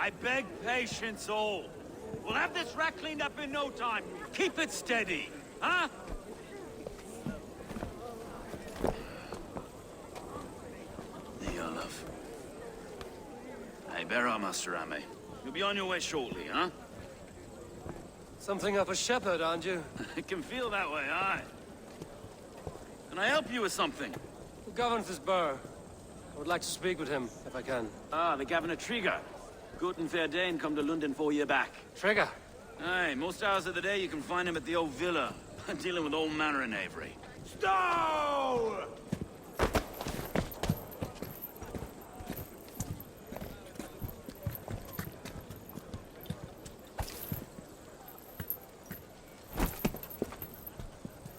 I beg patience all. We'll have this rat cleaned up in no time. Keep it steady, huh? There you are, love. Hey, bear up, Master Ame. You'll be on your way shortly, huh? Something of a shepherd, aren't you? It can feel that way, aye. Can I help you with something? Who governs this burr? I would like to speak with him, if I can. Ah, the Governor Trigger. Good and fair Dane come to London 4 year back. Trigger? Aye, most hours of the day you can find him at the old villa, dealing with all manner of knavery. Stow!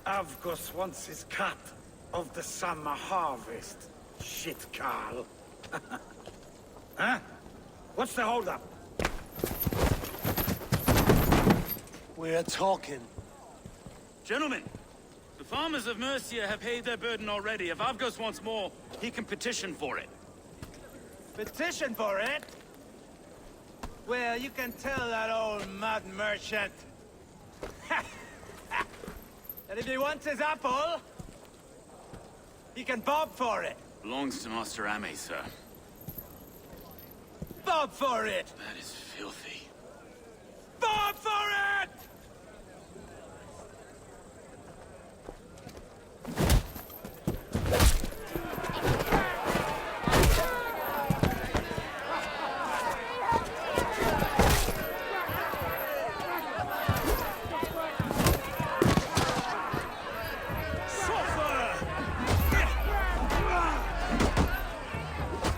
Avgos wants his cut of the summer harvest. Shit, Carl. Huh? What's the holdup? We're talking. Gentlemen, the farmers of Mercia have paid their burden already. If Avgos wants more, he can petition for it. Petition for it? Well, you can tell that old mud merchant that if he wants his apple, he can bob for it. Belongs to Master Ame, sir. Bob for it! That is filthy. Bob for it!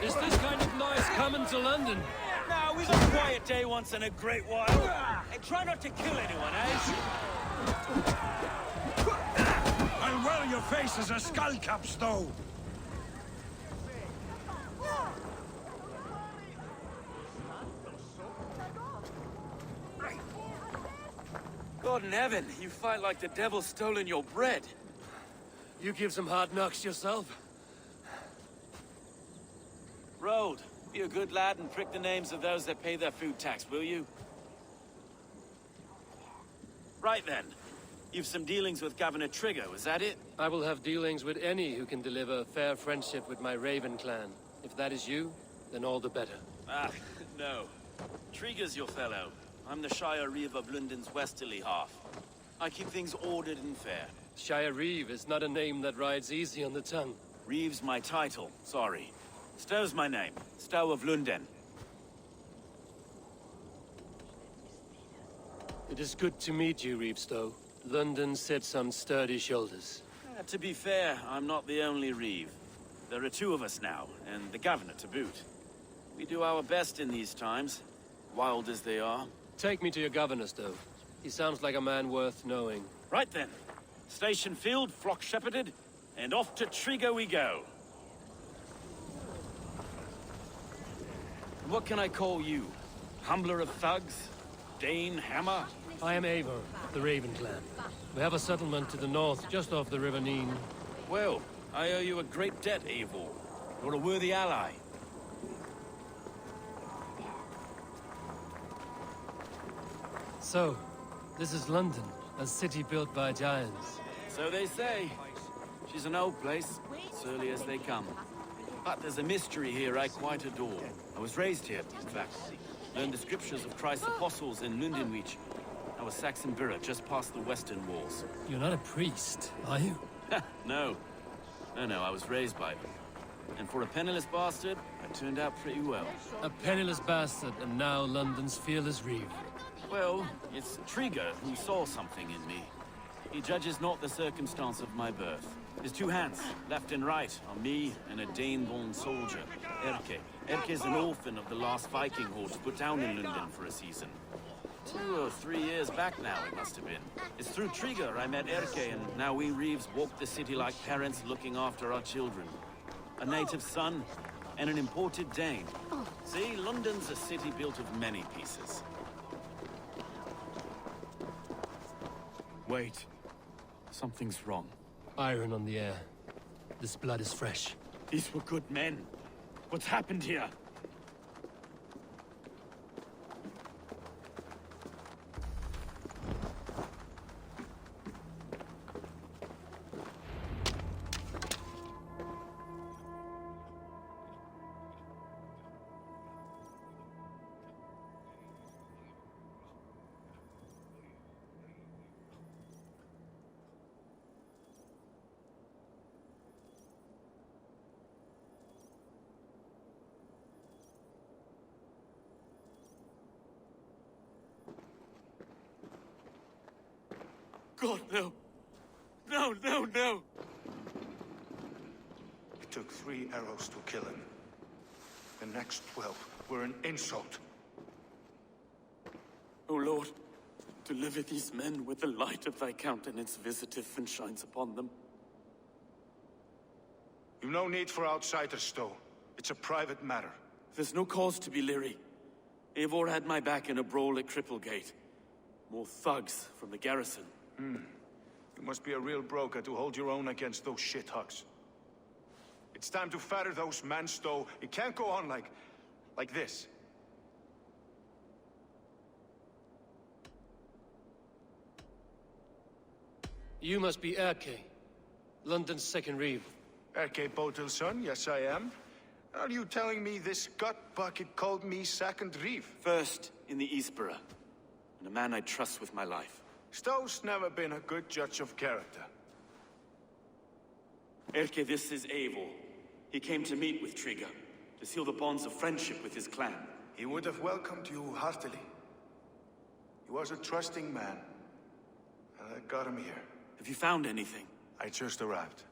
Is this kind of noise coming to London? Now, we've a quiet day once in a great while. And try not to kill anyone, eh? I'll wear your face as a skullcap, Stow. God in heaven, you fight like the devil's stolen your bread. You give some hard knocks yourself? Road, be a good lad and prick the names of those that pay their food tax, will you? Right then. You've some dealings with Governor Trigger, was that it? I will have dealings with any who can deliver a fair friendship with my Raven clan. If that is you, then all the better. Ah, no. Trigger's your fellow. I'm the Shire Reeve of London's westerly half. I keep things ordered and fair. Shire Reeve is not a name that rides easy on the tongue. Reeve's my title, sorry. Stow's my name. Stow of London. It is good to meet you, Reeve Stow. London sits on sturdy shoulders. To be fair, I'm not the only Reeve. There are two of us now, and the Governor to boot. We do our best in these times, wild as they are. Take me to your governor, Stow. He sounds like a man worth knowing. Right then. Station filled, flock shepherded, and off to Trigger we go. What can I call you? Humbler of thugs? Dane Hammer? I am Eivor, of the Raven clan. We have a settlement to the north, just off the River Neen. Well, I owe you a great debt, Eivor. You're a worthy ally. So, this is London, a city built by giants. So they say. She's an old place, surly as they come. But there's a mystery here I quite adore. I was raised here, in fact. Learned the scriptures of Christ's apostles in Lundenwich. Our Saxon borough just past the western walls. You're not a priest, are you? No. No, I was raised by them. And for a penniless bastard, I turned out pretty well. A penniless bastard, and now London's fearless Reeve. Well, it's Trigger who saw something in me. He judges not the circumstance of my birth. His two hands, left and right, are me and a Dane-born soldier, Erke. Erke is an orphan of the last Viking hordes put down in London for a season. 2 or 3 years back now, it must have been. It's through Trigger I met Erke, and now we Reeves walk the city like parents looking after our children. A native son, and an imported Dane. See, London's a city built of many pieces. Wait. Something's wrong. Iron on the air. This blood is fresh. These were good men. What's happened here? God, no. No, no, no. It took 3 arrows to kill him. The next 12 were an insult. O Lord, deliver these men with the light of thy countenance visiteth and shines upon them. You've no need for outsiders, Stowe. It's a private matter. There's no cause to be leery. Eivor had my back in a brawl at Cripplegate. More thugs from the garrison. You must be a real broker to hold your own against those shithugs. It's time to fetter those men, Stowe. It can't go on like this. You must be Erke, London's second reeve. Erke Botil's son, yes I am. Are you telling me this gut bucket called me second reeve? First in the Eastborough, and a man I trust with my life. Stowe's never been a good judge of character. Erke, this is Eivor. He came to meet with Trigger, to seal the bonds of friendship with his clan. He would have welcomed you heartily. He was a trusting man. And I got him here. Have you found anything? I just arrived.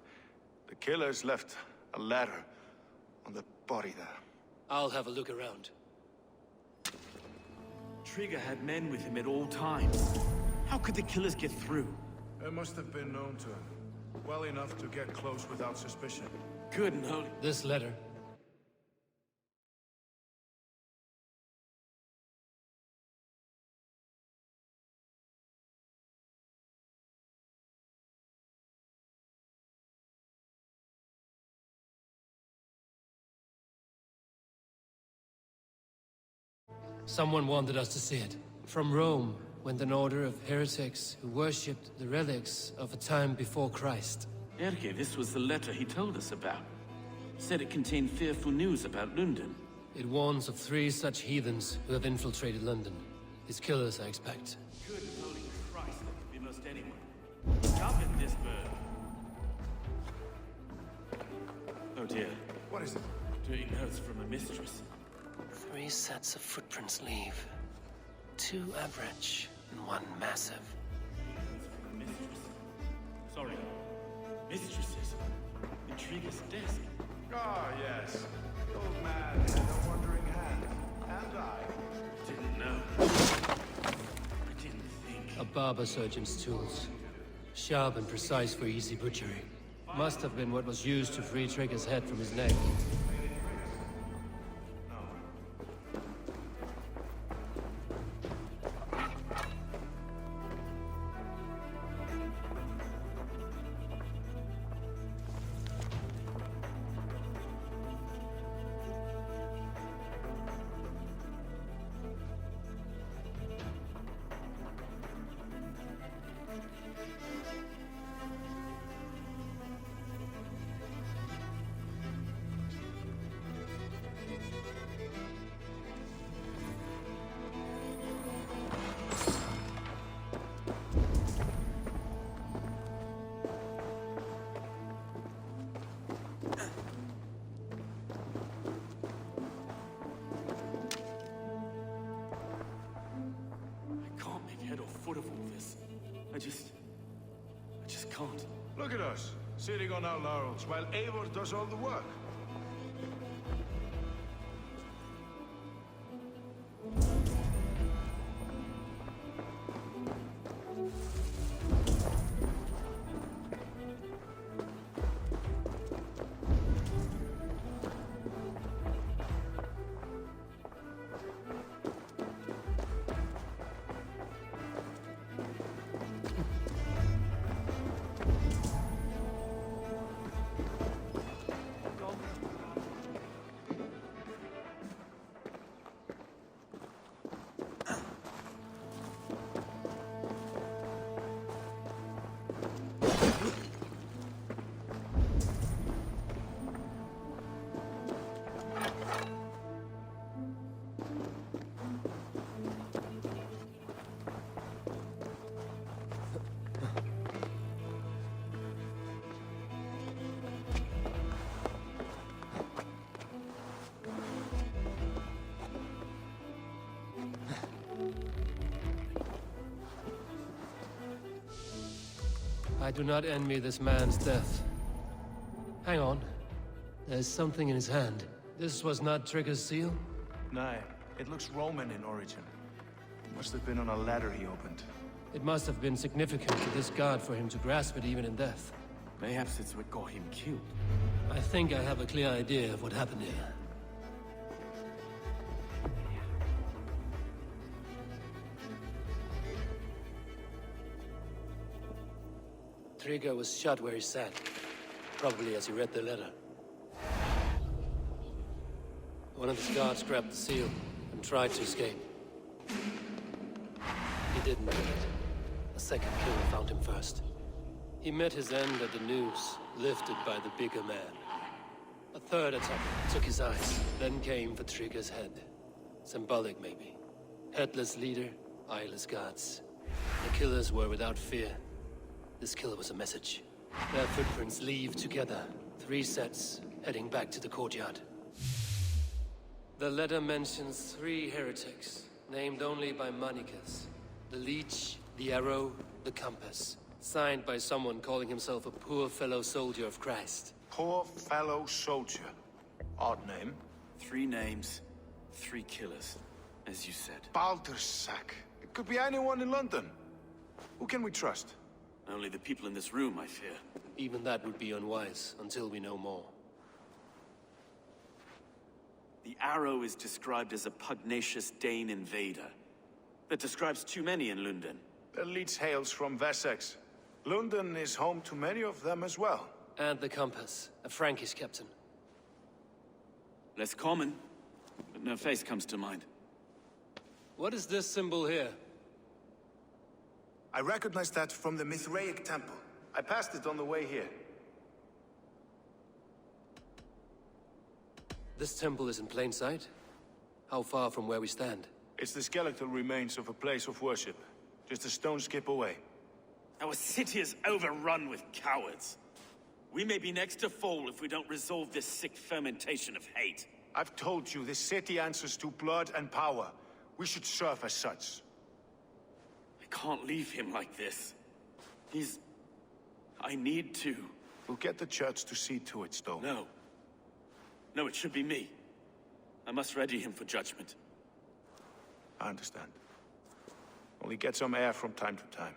The killers left a ladder on the body there. I'll have a look around. Trigger had men with him at all times. How could the killers get through? They must have been known to him. Well enough to get close without suspicion. Good and holy. This letter. Someone wanted us to see it. From Rome went an order of heretics who worshipped the relics of a time before Christ. Erke, this was the letter he told us about. Said it contained fearful news about London. It warns of 3 such heathens who have infiltrated London. His killers, I expect. Good and holy Christ, that could be most anyone. Jump at this bird. Oh dear. What is it? Dirty notes from a mistress. 3 sets of footprints leave. 2 average and 1 massive. Mistress. Sorry. Mistresses. Intrigue's desk. Ah, yes. The old man had a wandering hand. And I. Didn't know. I didn't think. A barber surgeon's tools. Sharp and precise for easy butchery. Must have been what was used to free Trigger's head from his neck. Foot of all this. I just can't. Look at us, sitting on our laurels while Eivor does all the work. I do not envy this man's death. Hang on. There's something in his hand. This was not Trigger's seal? Nah, it looks Roman in origin. Must have been on a ladder he opened. It must have been significant to this god for him to grasp it even in death. Perhaps it's what got him killed. I think I have a clear idea of what happened here. Trigger was shot where he sat, probably as he read the letter. One of his guards grabbed the seal and tried to escape. He didn't make it. A second killer found him first. He met his end at the noose, lifted by the bigger man. A third attacker took his eyes, then came for Trigger's head. Symbolic, maybe. Headless leader, eyeless guards. The killers were without fear. This killer was a message. Their footprints leave together. 3 sets, heading back to the courtyard. The letter mentions 3 heretics, named only by Manicus. The Leech, the Arrow, the Compass. Signed by someone calling himself a poor fellow soldier of Christ. Poor fellow soldier. Odd name. 3 names, 3 killers, as you said. Baldersack. It could be anyone in London. Who can we trust? Only the people in this room, I fear. Even that would be unwise, until we know more. The Arrow is described as a pugnacious Dane invader. That describes too many in London. The Leech hails from Wessex. London is home to many of them as well. And the Compass, a Frankish captain. Less common, but no face comes to mind. What is this symbol here? I recognize that from the Mithraic temple. I passed it on the way here. This temple is in plain sight? How far from where we stand? It's the skeletal remains of a place of worship. Just a stone skip away. Our city is overrun with cowards. We may be next to fall if we don't resolve this sick fermentation of hate. I've told you, this city answers to blood and power. We should serve as such. I can't leave him like this. I need to. We'll get the church to see to it, Stone. No. No, it should be me. I must ready him for judgment. I understand. Only get some air from time to time.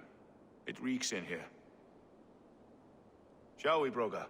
It reeks in here. Shall we, Broga?